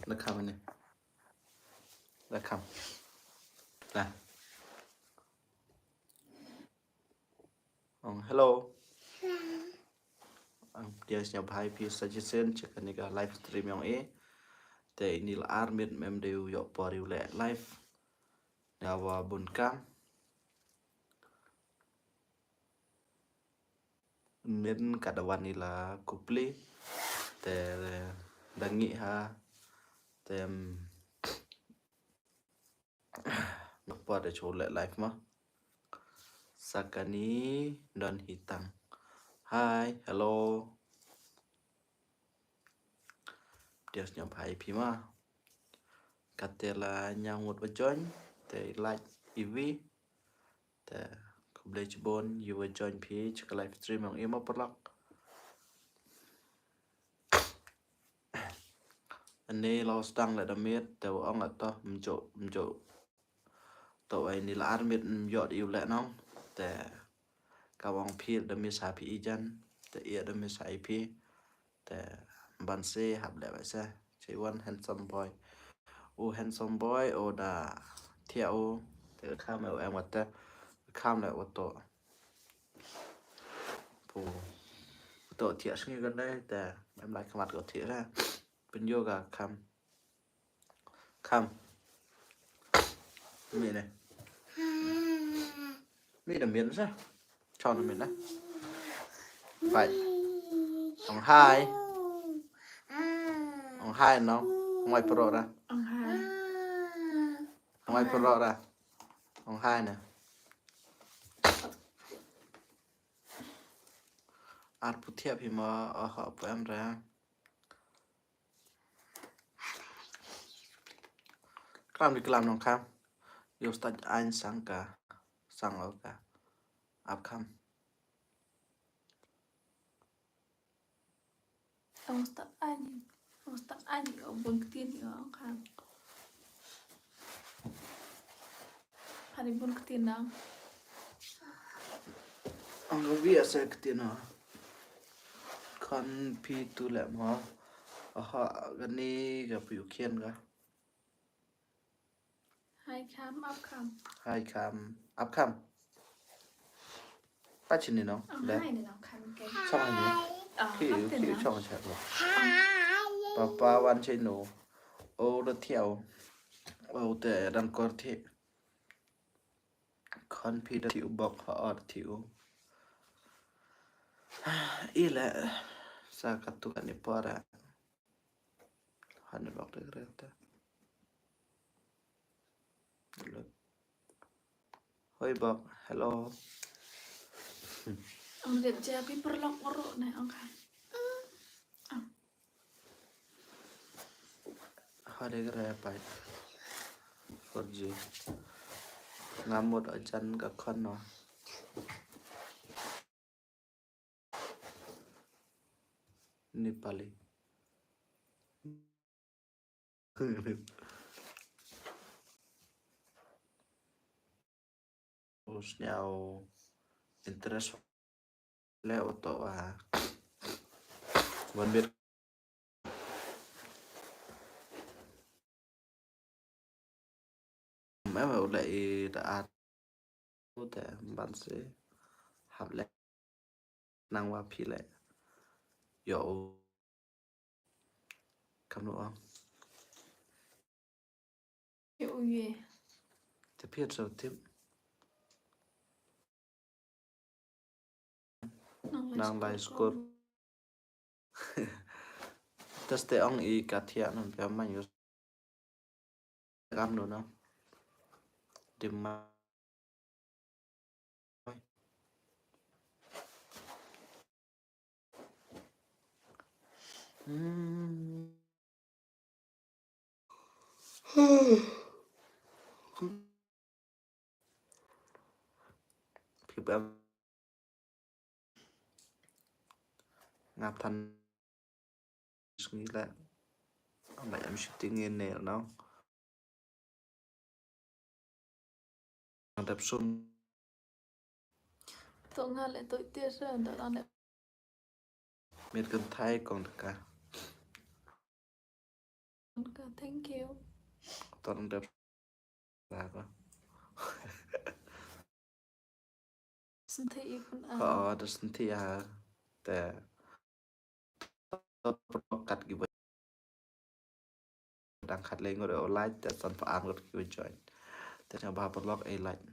nó khăm này nó khăm nè hello dia siap hai pi suggestion cek ni ka live stream yang te ini la armit mem deu yo poriu le live nawa bun kam min kadawan ni la kupli te dangi ha tem nak pada chole live mah sakani dan hitang hai hello dia siap hai pi mah katela nyamut bajoin te like ev te kublai chbon you will join page ke live stream yang ema perlak anh lo stang lại đam mết te ông là to mjo to ai ni la armit yot yêu lẹ nong te ka wong phi đam mết sa phi jan te ia đam mết sa ip te ban se hab lẹ vậy sa chỉ one handsome boy handsome boy da theo te kham em wat te kham lại wat to thiệt sinh gần đây te em lại mặt của thiệt ra bên yoga kham mẹ này mẹ đầm miến sao cho nó miến đấy phải ông hai nó ngoài pro ra ngoài pro ra ông hai nè art phụ thiệp thì mà ở họ của em ra làm đi làm nó kham yêu start anh sang ở cả áp kham ông start anh ở bun tin ở ông kham hari bun tin nào ông có biết sẽ cái tiền nào con pi tu lẹ mà họ gần đi gặp biểu khiên cả hai kham áp kham bắt chuyện này nó đấy hai này nó kham cái xong rồi nhỉ khi trong chạy rồi papa van chơi nổ ô nó theo ô để đang có thể con pi đã thiếu bọc họ thiếu ý là sa katu kan ipara hanya waktu kereta hoi bok hello ông lihat jadi perlok ngorok nih ông kham ada kereta Forji ngamut ở chân các con nó Nepali terus nhau interest leo to vẫn biết mấy bảo lại đã có thể bạn sẽ học lại năng qua phi lại dụ cầm được không hiểu gì tiếp hết rồi tiếp năng lại score test ông ý cả thiện nó béo mạnh rồi gam nữa nó tìm mà thì em ngap thành nghĩ lại ông lại em shooting in nè nó tập xuân tôi nghe lại tôi tiếc rồi tôi đang miệt cần thay còn được cả thank you. toàn đẹp là có Xin thị con họ đã xin thìแต่cắtกี่วันดังคัดเลยก็เดี๋ยวไลฟ์แต่สันฝางก็กี่วันจอยแต่ชาวบ้านปลอกไอ้ไลฟ์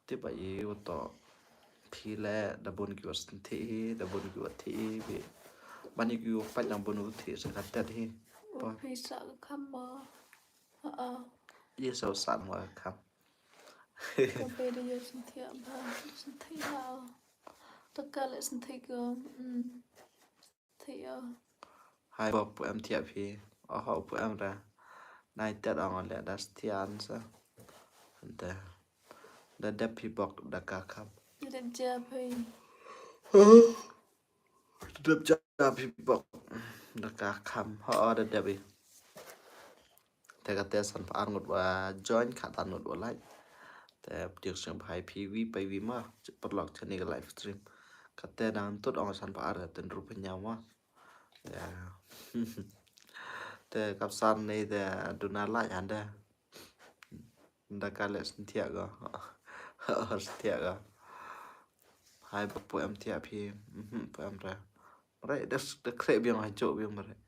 ที่ไปอยู่ต่อพี่แล้ดับบนกี่วันสินที่ดับบนกี่วันที่พี่บ้านนี้กี่วันปัจจุบันอุทิศสักแต่ที่ Ủa, vì sợ không mơ.ยี่สิบสามวันครับ Cà phê đi vô xin thị bà. Xin thị hào. Tất cả lại xin thị cơ. Thị hai bọc của em thiệp thì ở hậu của em ra này tết on lẽ đã stian saแต่đã đẹp thì bọc đã cả khắp Như đến cha phê. đẹp cha thì bọc đã cả khắp họ đã đẹp điแต่ก็แต่สันพานงดว่า join ขาตันงดว่าไลฟ์แต่เดี๋ยวเสียงพายพีวีไปวีมาจะปลดล็อกชนิดไลฟ์สตรีมก็แต่ดังตุดออกสันพานแต่รูปเป็นยาวมาแต่กับซันนี่แต่ดูน่าไลฟ์อันเด้ดักการเล่นเที่ยก็เที่ยก็ให้ปุ๊บเอ็มเที่ยพี่ปุ๊บเอ็มเลยอะไรเด็กเครบยังไงโจบยังมาเลย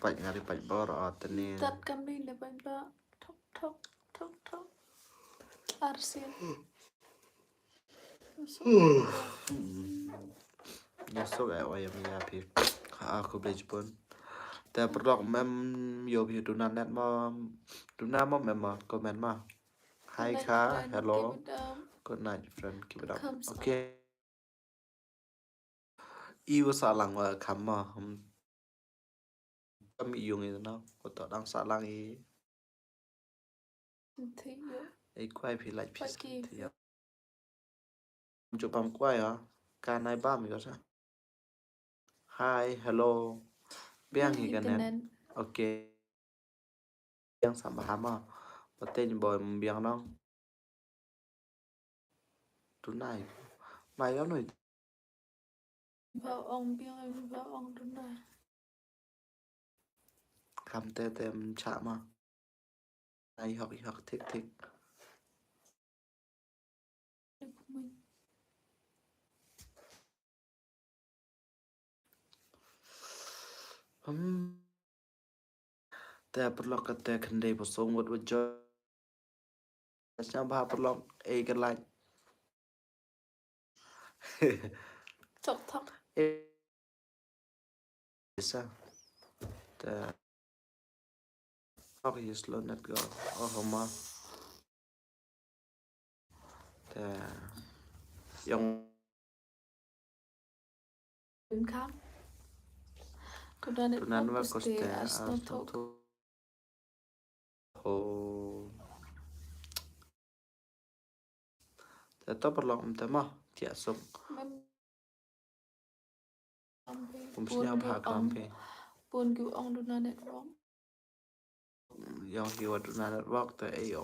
ปัจงานที่ปัจบอรอตนี่ Tất cầm đi để bánh bạ. Thốc thốc thốc thốc. Arsen. ยาสุกไอ้วายมียาพี่คุบเลยญี่ปุ่นแต่ปลอกแม่โยพี่ดูนั่นแน่นมาดูน้ามอแม่มาคอมเมนต์มา Hi ค่ะ Hello Good night friend keep it up Okay อีวสาลังว่าคำมาก็มีอยู่ไงเนาะก็ต่อดังสาลังอี Xin thị vô. ไอ้ควายพี่ไล่พี่ Bạch สัก kỳ. ทีจุปั๊มควายเหรอการนายบ้ามีก็ใช่ Hi Hello เบี้ยงอีกันเนี่ย Internet. Ok เบี้ยงสามหามาประเทศบอยเบี้ยงน้องทุนไหนไม่แล้วหน่อย Vào ông biếng em vào ông đúng rồi. คำเต็มฉะมาไอหอกทิก Được mình. แต่ปลอกก็แต่คันเดย์ผสมกับว่าจอยชาวบ้านปลอกเอกันไล Thốc thốc. เอซะแต่พอกฮิสโลนัดก็ออกมาแต่ยัง Đến khám. Tôi đã định ตัวนั้น bóc ว่า cái ก็ stay แต่ as no talk. โอ้แต่ต้องปลอกมันแต่มาเที่ยส่ง Mem. ผมเชื่อผ่าคำเพ Buồn cứu ông đúng là nét bóng. ยังหิวดูนั่นบอกแต่ไอ้โอ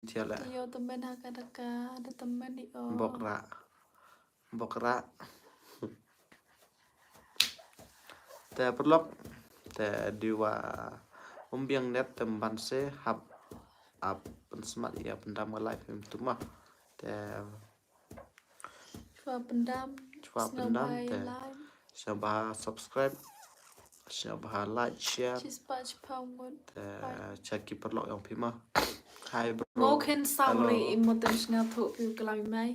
เที่ยแหละ Thì vô tầm bên haka đaka. Để tầm bên đi ô. บอกระแต่ปลอกแต่ดีว่าผมเบียงเน็ตเต็มบันเซฮับเป็นสมัครyaเป็นดำกันไลฟ์เป็นตุ้มมาแต่ Và bình đam. Và bình đam Snowbike thì- live. ชาวบ้าน subscribe ชาวบ้าน like share Chị spatch phong một. แต่จะกินปลอกอย่างพี่มา Hi bro Ngô khen sau Hello. rồi im một tên ngào thụ phiêu cái làm máy.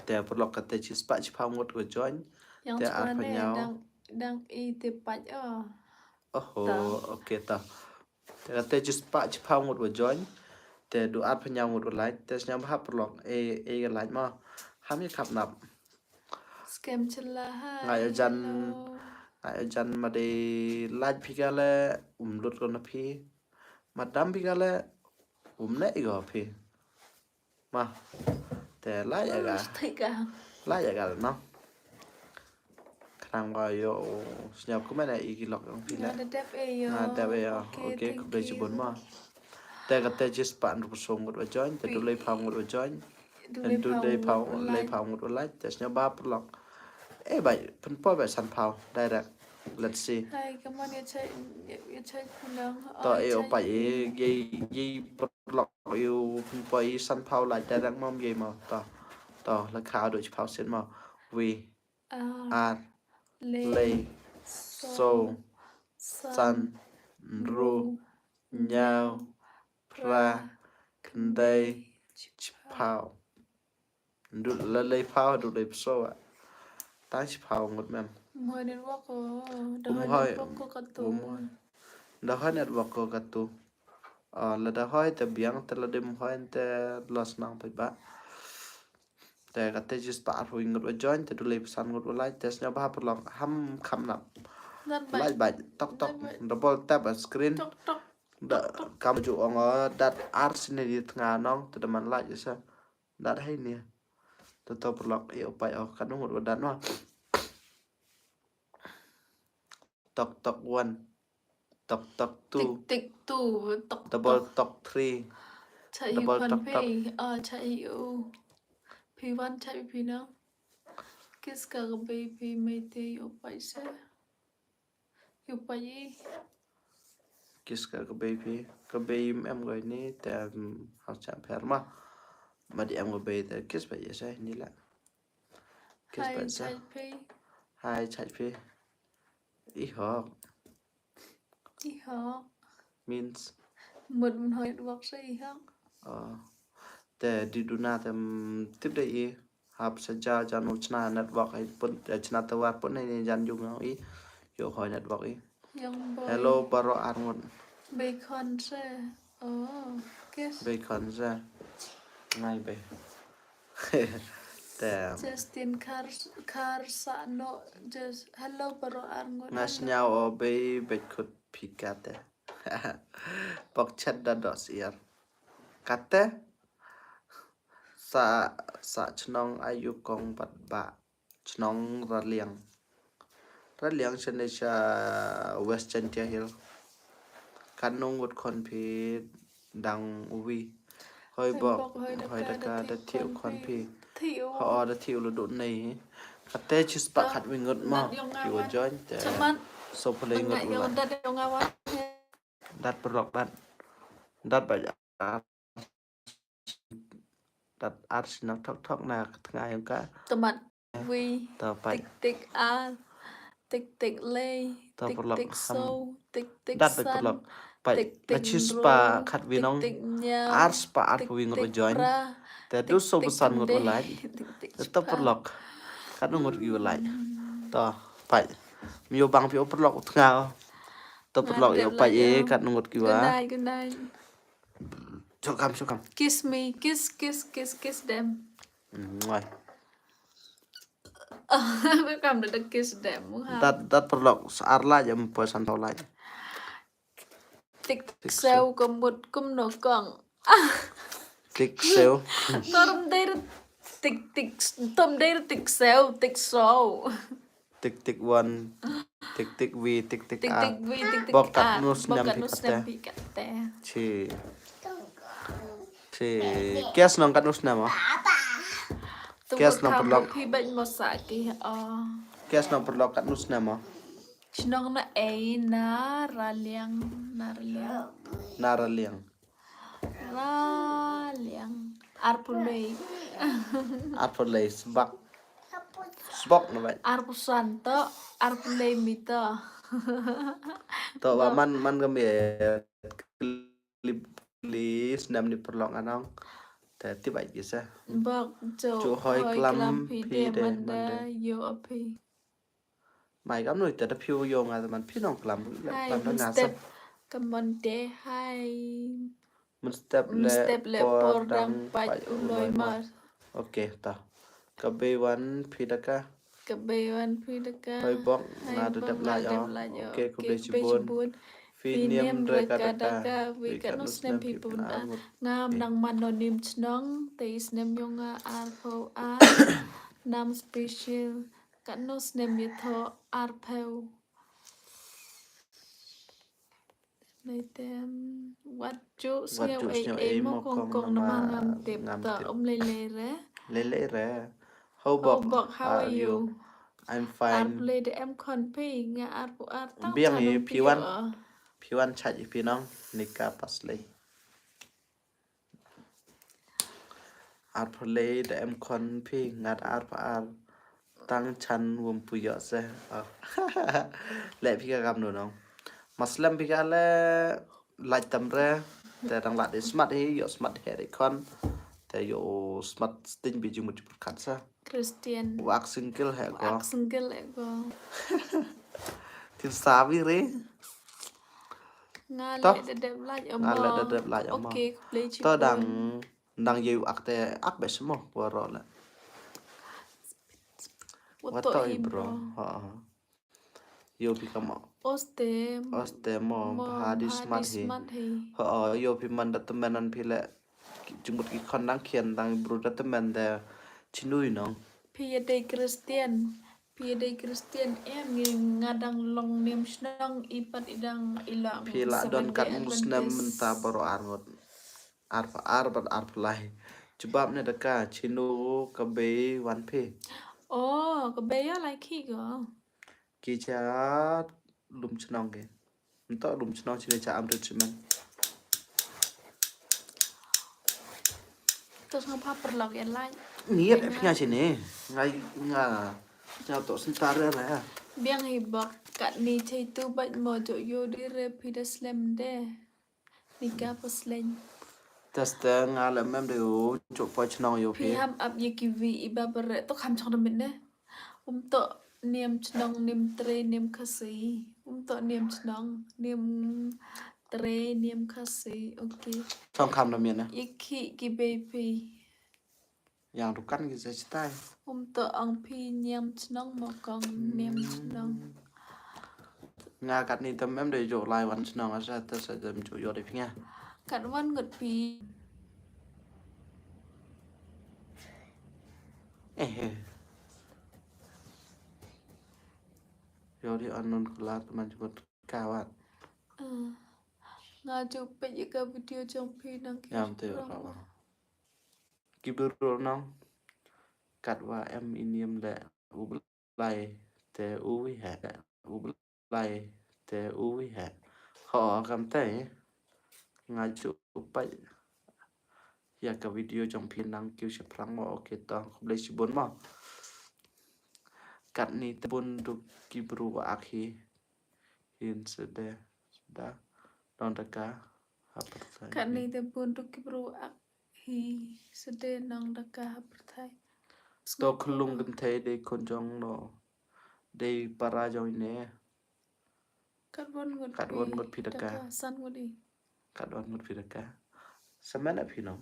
แต่ปลอกก็แต่ชิสปะชิพาวงดก็ join Yang Thế sekolah apa này nhau? đang y tiếp bạch ở. โอ้โห ต่อ โอเคต่อแต่ก็แต่จิสปะชิพาวงดก็ join แต่ดูอัดพยางดก็ไลค์แต่ยังภาพปลอกเอกันไลค์มาห้ามมีขับนับ Scam chân là hai. Ngày ở dân- Hello. อาจารย์มาได้ไลฟ์พี่กันแล้วรถกันนะพี่มาดำพี่กันแล้วเละอีกเหรอพี่มาแต่ไล่อย่างกัน Thích à? ไล่อย่างกันเนาะครั้งว่าโยสยามก็ไม่ได้อีกหรอกน้องพี่แหละ Nó đẹp ấy yo. แต่ไปอ่ะโอเคก็ได้จะบนมาแต่ก็แต่จิสปะรูปทรงก็ว่า join แต่ดูเลยพาวก็ว่า join แต่ดูเลยพาวเลยพาวก็ว่าไลฟ์แต่สยามบ้าปลอก ê vậy phân phối vậy sẵn phao direct let's see Hai cảm ơn ya chạy nang to yêu phải gì block yêu phân phối sẵn phao lại direct mong gì mà to là khảo được phao xin mà we are lay so sun ru nhau pra đây phao được là lay phao được lấy số ạ ta chỉ phao một mềm Mọi network ko, cũng dah hơi network ko kat tu. cũng hơi đó hơi network có cả tu là đó hơi tại biếng tại là đêm hơi tại lost nang phải ba tại cái thế just start hồi ngồi join tại lấy san ngồi lại test nhau ba phần lòng ham khăm nạp Nan lại baik, bài tóc double tap ở screen tok tok đã cầm chỗ ông đặt art xin đi ngà nong từ đầm lại chứ sao đặt hay nè từ tao phần lòng yêu bài ở cái nó một đặt nó tok one tok two tik tik tu tok double tok. tok three Chạy double phần tok phi, chạy yêu. Phi văn chạy phi nào. Kiss ka baby mấy te yêu bài se. Yêu bài gì? kiss ka cái baby em gọi ní tại học chạm phải mà đi em gọi baby tại kiss phải vậy sao ní là kiss Hai phải sao chạy phi. hai chạy phi ý họ Ý họ. means Mình hỏi network sẽ ý họ. tại đi đu na thì tiếp đây ý học sẽ cho nó chna network ấy pun chna tawar pun này dàn dùng nó ý yo hỏi network ý Young boy. hello baro arngon Bacon se. Kiss. bacon ra ngay bề tại Justin Carsano just hello bro Arngon ngas nhau ở bề bề khut pikate bọc chất đã đỏ xìa kate sa chnong ayu kong bat ba chnong ra liang trên đây cha western tia hill kanong một con phi đằng uvi hơi bọc hơi đặc ca đã thiệu con phi Thiệu họ đã thiệu là đốn này kate chỉ spark hạt mình ngất mà kiểu join Cuman so play ngất Enggak yang lại udah yang awal đặt block đặt bài đặt art nó thóc là ngày hôm cả teman wi tờ phải tik tik a tik tik lay tờ tik block tik ham so tik tik đặt bài sun block phải tik là tik chỉ ro spa khát vì tik nông tik nhau art spa art tik vì ngồi tik join praแต่ดู tik โซบ tik สันงด kende ไล tik tik แต่ตัวปลอกคันงดอยู่ไลต่อไปมีอยู่บางพี่ปลอกทงาตัวปลอกอยู่ไปคันงดอยู่ good night good night ชกคำ kiss me kiss them ง่าย cái cầm được kiss them muốn ha ดัดปลอกสะอาดไล่จะมันเปิดสันเท่าไล tik seo cầm một cầm nổ còng ติ๊กเซล tôm đây tik tik tôm đây tik seo tik sâu ติ๊กวันติ๊กวีติ๊ก tik อา tik vi tik tikบอกกัด a นุส บอก นำ กัด พิ นุส กัด นำพิกัดแต่ ชีแก๊สน้องกัดนุสนำอ่ะ tôi Guess có nó tham block. một khi bệnh một xã kỳแก๊สน้องปลอกกัดนุสนำอ่ะ nong na ay na raliang นาราเลียง arpulay อาร์ตเลยสบักนะไป arpusanto arpulay mito ตัวว่ามันก็มีลิสนำนี่ปลอกอันน้องแต่ที่ใบกี่ซะ bọc Chỗ chỗ hơi hơi clam clam phi phi để để mình mình đã để. vô ở phi หมายก็หน่วยแต่ถ้าพิวโยงอ่ะมันพี่น้องกลัม hai กลัมแล้ว mình งาซะ step cầm mình để hai มันสเต็ป mình และ step lệ ปอ por ดัง đang ไป bạch อุ u ลอ lôi ยมา mà โอเคต่อกับเบวันพีดะกะ cà bê ăn phi được cả ไปบอก hai นาดูดับ bọc ลา là ยอ๋อ đẹp là โอ giờ เคกู cái ได้ชิ bê บุน buồn ฟี phi เนียม niêm เร rồi กา cả ดะกะ đã cả วิ vì กั cả นุ nó ส xem นำ phi พิป buồn นา đã หมด ngam đang man nó niêm chnong te snem yong ar pho a nam special cả nó snem ye tho ar pheu này tem what chú What siêu chú ấy siêu ấy ấy mô mô con con con nó mà mang ngam tiệp ngam tờ tiệp. ông lê lê ré เละๆแร่เขาบอ oh ก bọc how are you I'm Art fine play the em con phi nghe art của art tao biếng chả hi nông P1 ở P1 chat hi pi nong nika pasle art play the em con phi ngat art pa art tăng chan wum pu yo se le phi ka gam no nong Muslim phi ka le like tam re te dang la de smart hi yo smart he de con te yo smart sting bi ju mu ju khat sa Christian wak single he ko art single lại go tin sa vi re nga to lại để đẹp lại ở nga la de mờ de la ya ok mo play chip to buồn dang yu ak te ak be smo wa ro la what wa to to him bro bro ha yo pi ka mo oste oste mo mom ha di hadi smart hi smart hi ha yo pi man dat men an pi le jumut ki khon dang khian dang bru dat men de chinui nong phi đây Christian phi đây Christian em nghe ngadang long nem snang ipat idang ilang pi la don seven kat day muslim Adventist ta baro arngot ar ar lai chubab ne da ka chinu ka be wan phi oh có bé lại khi go ki cha lum chnong ke nto lum chnong chine cha am treatment tôi không pháp per log en lại niat phi nga chine ngai nga cha to sin ta re la biang hi bak kat ni chei tu bat mo jo yo di re phi da slam de ni ka paslen test nga la mem de o chu po chnong yo phi phi ham up ye ki vi iba ber to kham chong min ne to niam chnong nim tre niam khasi to niam chnong niam tre niam khasi okay song kham na mien na ye ki be phi yang du kan ki se tai to ang phi niam chnong mo kong niam chnong nga kat ni tam mem de jo lai wan chnong a sa ta sa dem chu yo de phi nga kat wan ngot phi eh yo di anon kala teman jemput kawan nga chụp bây giờ cái video trong phi đăng ký yam te ra wa kibur nong kat wa em iniam le u lai te u wi ha u lai te u wi ha ho kam te nga chu pa ya ka video trong phi nang kêu se prang mo okay to khle si bon mo kat ni te bun du kibru wa akhi in se de da don da ka hapat kan ni te pun tu ki pro ak hi sede nang da ka perthai to khulung kan the de kon jong no de para jong ne kat won ngot phi da ka san ngot đi kat don ngot phi da ka samana phi no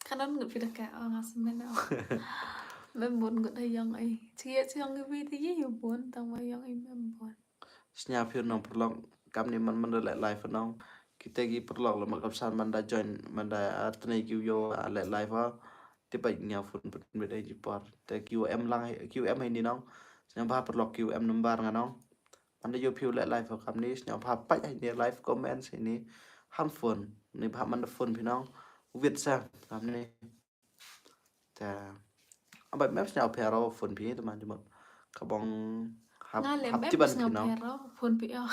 kan don ngot phi da ka nga semen na men bon ngot hay yang ai chia chiang cái vi thì gì bon tang wa yang ai men bon snya phi no prolong kam ni man le live no kita gi prolong lo mak san man da join man da atne ki yo le live ha te pa nya fun put me dai ji par te qm lang qm hay ni no snya ba prolong qm number nga no man da yo phi le live kam ni snya ba pa hay ni live comment ni ham fun ni ba man da fun phi no việt sa kam ni ta abad maps nya phe ro fun phi te man ji mot ka bong nga le hap mem ti ban ngam phi no pero pun pi o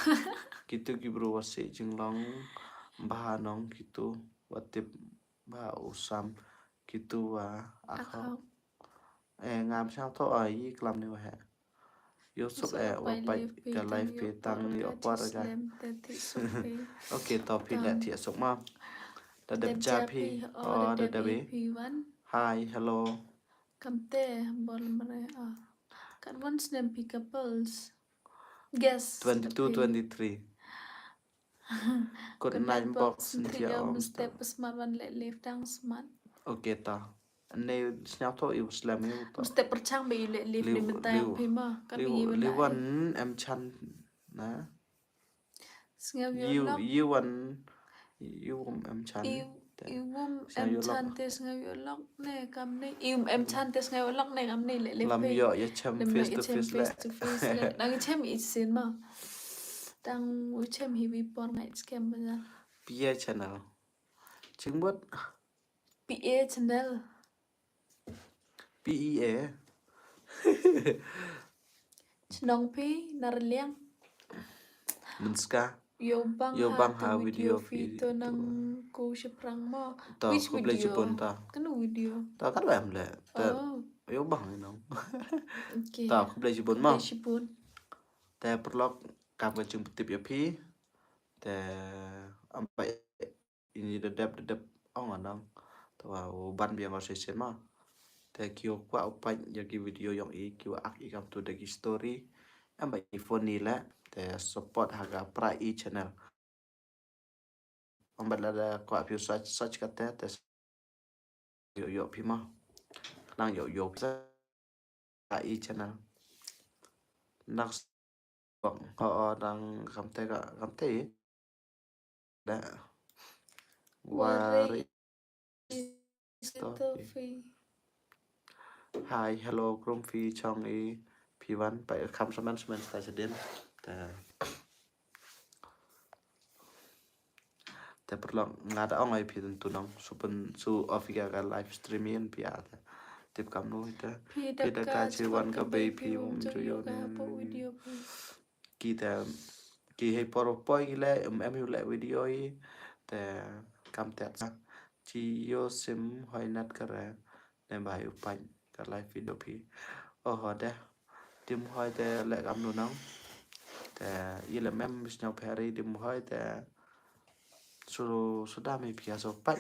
gitu gibro wasi jinglong bahanong gitu watip ba usam gitu wa akho ngam sao tho ai klam ni wa yo sop wa pai ka life pe tang ni opar ga okay to phi la thi sok ma da deb ja phi o da deb hi hello kam te bol mare a kan wan snem pi couples guess 22 23 good night box Cynthia Cynthia step smart one let live down smart okay ta này snap thôi yêu slam yêu to step perchang be let live ni mentai phi ma kan bi ba liu one em chan na snap you one you em chan iwum em chan te snap yo lok ne kam ne em chan te snap yo lok ne kam ne let live làm yo ya cham face to face le nang chem it sin ma tang u chem hi bi por night scam ba pia channel chứng bớt PA channel PEA Chnong pi narliang. mình ska Yo bang yo ha bang to ha video video fi fi to to nang ko shiprang mo. to Which ko ble video? chupon ta Kano video? ta cắt em lệ ta Oh, yo bang nó okay. ta ko ble chupon Kublai mo shipun. ta prolog cặp cái chung tip ya phi ta ampai ini dedap ong anong ta wa ban biang o se ma ta kêu qua opai ya ki video yang i kêu ak i kam tu de ki story ampai phone ni la ta support haga pra i channel ampai la qua phiêu search ka ta yo phi ma đang yo pra i channel nak họ đang cầm tay đã Wari Wari to Story. fi. Hi, hello, Grumpy Chong E P1 by Commencement President. The prolong ngada ong ai pi tu nong supen su ofika ka live streaming pi ata. Tip kam no ita. Pi Pi da ka chi wan ka bay pi um chu yo yoga po video pi. kita ki hay poro poi ki le em yu le video yi te kam te chi yo sim hoi nat ka ra ne ba yu pan ka live video pi o ho de tim hoi te le kam no nong te yi le mem bis nhau peri tim hoi te su da mi pi so pan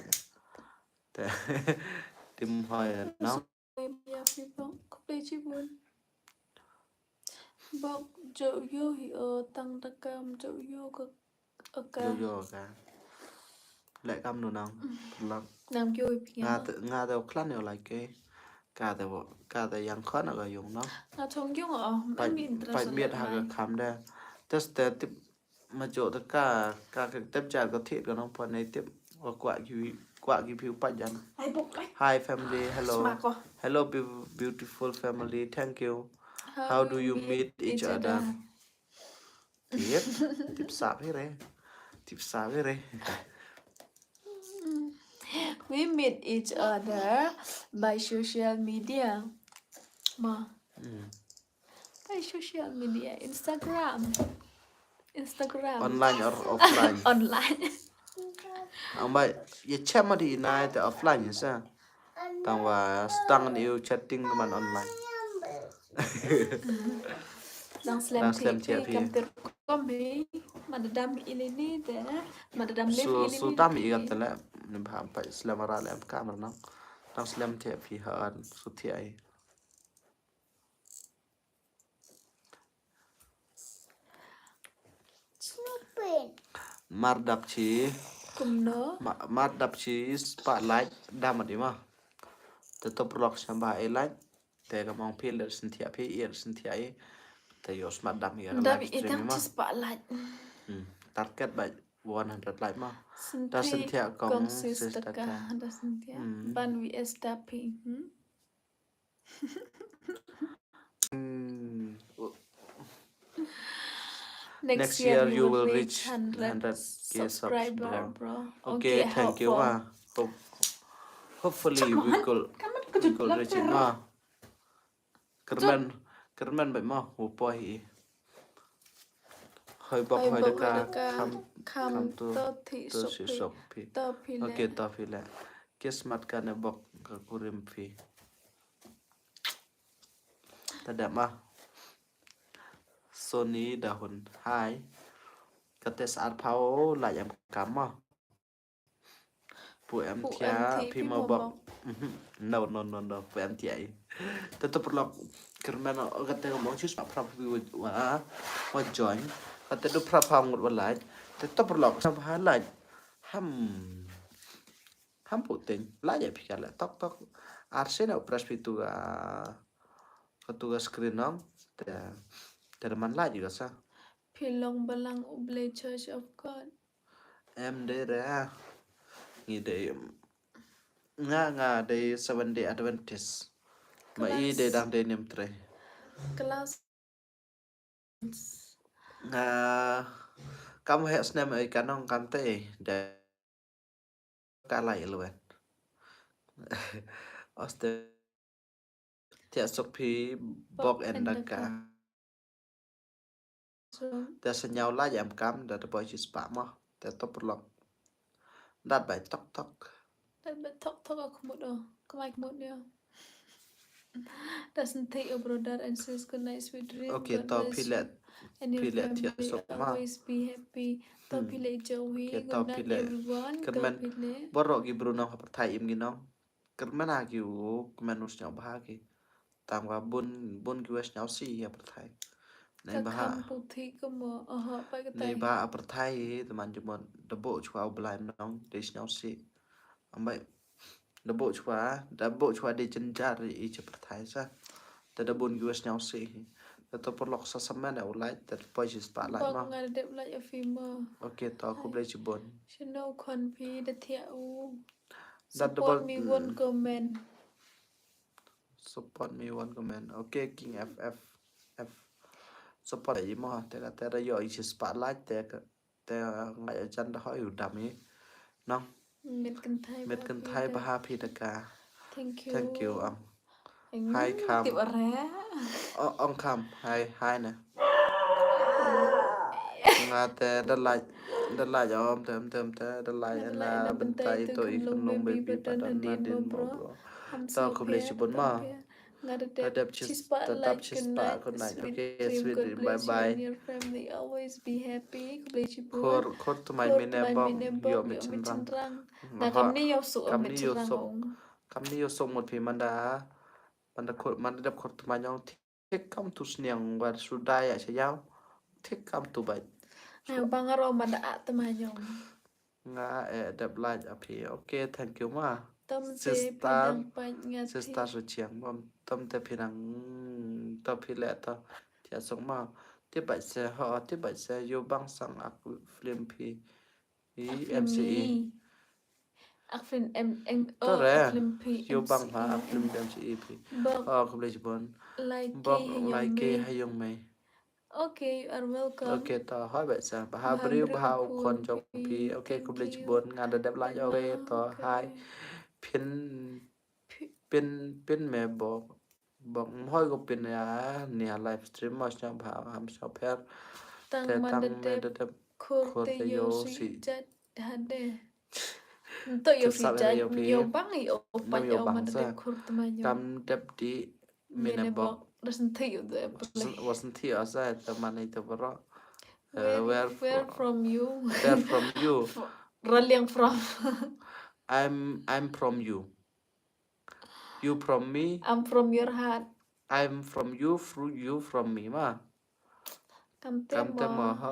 te tim hoi nong Ya fi bang kublai shipun. Bak jo yo hi tang takam jo yo ka yo aka. yo ka le kam no nong prolong Nam yo pi ma. nga te klan yo like ke cả tại yang khó là dùng nó Na chong yung phải mi phải interest biết hai cái khám đây test tiếp mà chỗ tất cả cái tiếp trả có thiết của nó phần này tiếp và quả cái view bắt dần Ai bok ai. hi family hello Smak ko. hello beautiful family thank you how do you meet each other tiếp tiếp sạp hết đấy tiếp sạp hết đấy We meet each other by social media. Ma. By social media, Instagram. online or offline Online. ông bay ye chăm mà đi này thì offline như sao tao và tăng yêu chatting mà online Nang slam TV kam ter kombi madadam ilini te madadam left ilini. su tam i gat la ni ba pa islam ra la kamera no tang slam te fi ha su ti ai mar dap chi Kumno. mar dap chi spotlight dam di ma te top rock sam ba ai like te ga mong pil der sin ti a pi ir sin ti ai te yo smart dam ya Dam live stream itang ma chis spotlight. target by 100 like ma ta Sinti sin ti a kong sis taka da sintia. Ban VS tapi. Next year you will reach 100K subscriber, bro. Okay, thank you. Hopefully we could reach it. Ma, Kerman by ma, who boy. Hơi bọc hơi đaka Kam to thi sop pi. tapi le. Okay, to pi le. Kismat ka na bok ka kurim pi. Tada ma. Sony dahon. Hi. Kates art pao lại em cắm mà. Phụ em thia pi ma bok. No. Phụ em thia. Tetap perlu kerana kata ngomong cus pak prabu wa join kata tu prapam ngut walai tetap perlu sampai halai ham puting lah ya pikirlah tok Arsenal presbitu ketua screen nong teman lah juga sa Pilong balang Oblate Church of God. em đây ra nghĩ để nga đây 7 Day Adventist mà y để đang đây niệm tre Kelas kamu harus nama ikan nong kante dan kalai luôn Oste tiap sopi bok endaka แต่สัญญาละยามกำแต่ตะปอยชิสปะมอแต่ตบปลอกดัดใบตอกตอก That but talk aku mudo. Come like mudo. Doesn't take your brother and sis good night sweet dream. โอเค God ต่อ bless พี่ you แหละ and your พี่แหละเทีย family สกมา always be happy. ต่อพี่เล็ก Joey Okay, good ต่อ night พี่แหละ everyone. กัน ต่อ มัน พี่เล็ก บ่รอกิบรูน้องครับไทยอิมกินน้องกันมันอากิวกันมันอุสเนาบากิตามว่าบุญกิวสเนาซีครับไทยใน ก็ บา คำพูดที่ก็มไปก็ ใน ได้ บาอัปไทยแต่มันจะมันดับเบิลชัวเอาบลายน้องเดชเนาซีอันไปดับเบิลชัวเดจันจารีอีจะประไทยซะแต่ดับเบิลกิวสเนาซีแต่ตัวปลอกสัสมันเอาไลท์แต่ปล่อยจิสปาไล บอ ท์ ก มั้ง งานเด็บไลฟ์ฟิล์ม โอเคต่อคุบเลยจิบน ฉันเอาคนพี่เดเทียอู That support double- me one comment support me one comment okay king f support ấy màแต่เราอยู่อีกspotlight แต่ไงอาจารย์เขาอยู่ดำนี้น้อง เม็ดกันไทย เม็ดกันไทยบาฮาพีตะกา thank you อ่ะ Hi ครับ ติบอะไร อ่องคำ hi นะงาแต่ดันไลยอมเติมแต่ดันไลอันน่ะบันไตตัวอีกขนมเบบี้ปัดอันน่ะดินโมบรต่อคุบเลยจิบนมาAdab Chispa tetap like Chispa good good night. night sweet Okay, dream sweet God dream. bless you Bye-bye. and your family always be happy คุณเลยชิบุ Kor tu mai mine bom yo mi chen rang. นะคำนี้ยาวสุด คำ มิ นี้ ช อยู่ รัง ส่ อง ง คำนี้อยู่ส่งหมดพี่มันดามันดับคนtu mai yong tek kam tu sniang war sudaya sayau tek kam tu bai แนวบางเรามาด่าตมายอง ngaดับไลน์อภิ Okay, thank you ma ต้มเจ Sister พี่ดังไปงาน Sister สุเชียงบอมต้มแต่พี่นังต่อพี่แหละต่อที่ส่งมาที่ใบเสียหอที่ใบเสียอยู่บางสังอักฟิล์มพีMCE อักฟินเอ็ม ตัวแรก ฟิมพี อยู่บางพาอักฟิล์ม MCE พี บอก คุณเลยจะบน ไล บอก ค์ ไล ให้ ค์ ยอง ให้ยงไหม โอเค you are welcome โอเคต่อห้อยใบเสียบาบริวบาคนจงพีโอเคคุณเลยจะบนงานดับไลน์โอเคต่อให้พินเป็นแม่บอกห้อยก็เป็นเนี่ยไลฟ์สตรีมมาชอบพาชอบแพท ตั้ง แต่ มัน ตั้ง เด็ ไม่ ด ได้ โคตรโยสิจัดฮันเดตัวโยสิจัดโยบังโยปัญญามันเด็ดโคตรมายอง กำดับดีมีนบอก doesn't take you there play wasn't here ใช่แต่มันในตัวเราwhere from you where from you ระเลียง from I'm from you you from me I'm from your heart I'm from you through you from me มา คำเต็ม กำแต่หมอฮะ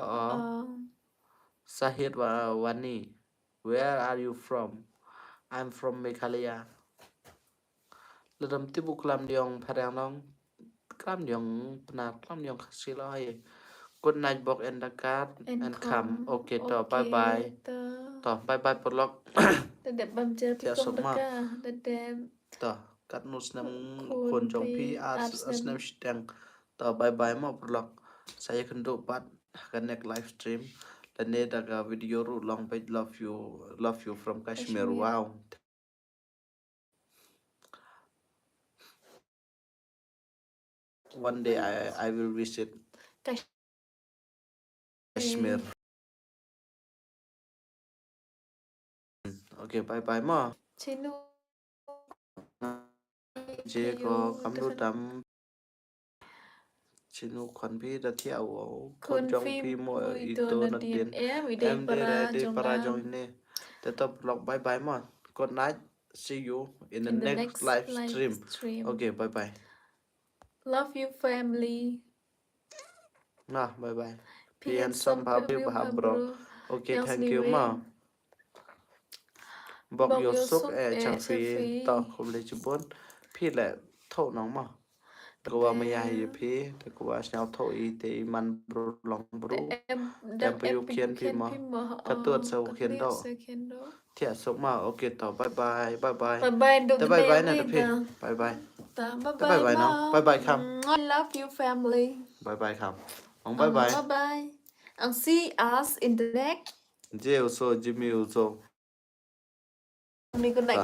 สาเหตุว่าวันนี้ where are you from I'm from Meghalaya ระดับที่บุคลามเดียงพารน้องกล้ามเดียงปนาดกล้ามเดียงสิลอยกดนายบอกแอนดาการ์ดแอนคำโอเคต่อบายบายต่อบายบายปลอก แต่เด็ดบัมเจอพี่กงตะกาแต่เด็ด ต่อกัดนุสนำคนจงพี่อาสนำชิดังต่อบายบายมาปลอก saya kendo pat connect live stream dan ini ada video ru long page love you from Kashmir wow one day I will visit Kashmir okay bye bye ma ชินุ je ko kamru dam chinu khon phi da thiau kon jong phi mo ito na din em de para jong ne te top blog bye bye ma good night see you in the next live stream okay bye bye love you family nah bye bye phi handsome bhabi bro okay thank you maบอกโยสุกจังฟีต่อคุมเลยจุบนพี่แหละโทษน้องมาแต่ก็ว่าไม่ยายอยู่พี่แต่ก็ว่าชาวโทษอีแต่มันบรูลองบรูแต่ไปอยู่เขียนพี่มากระตัวเซลเขียนโตเที่ยสุกมาโอเคต่อบายบายบายบายแต่บายบายนะพี่บายบายแต่บายบายน้องบายบายครับ I love you family บายบายครับน้องบายบาย bye and see us in the next เจ้าโซจิมิวโซgood night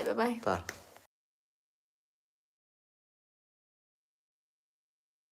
bye bye ตา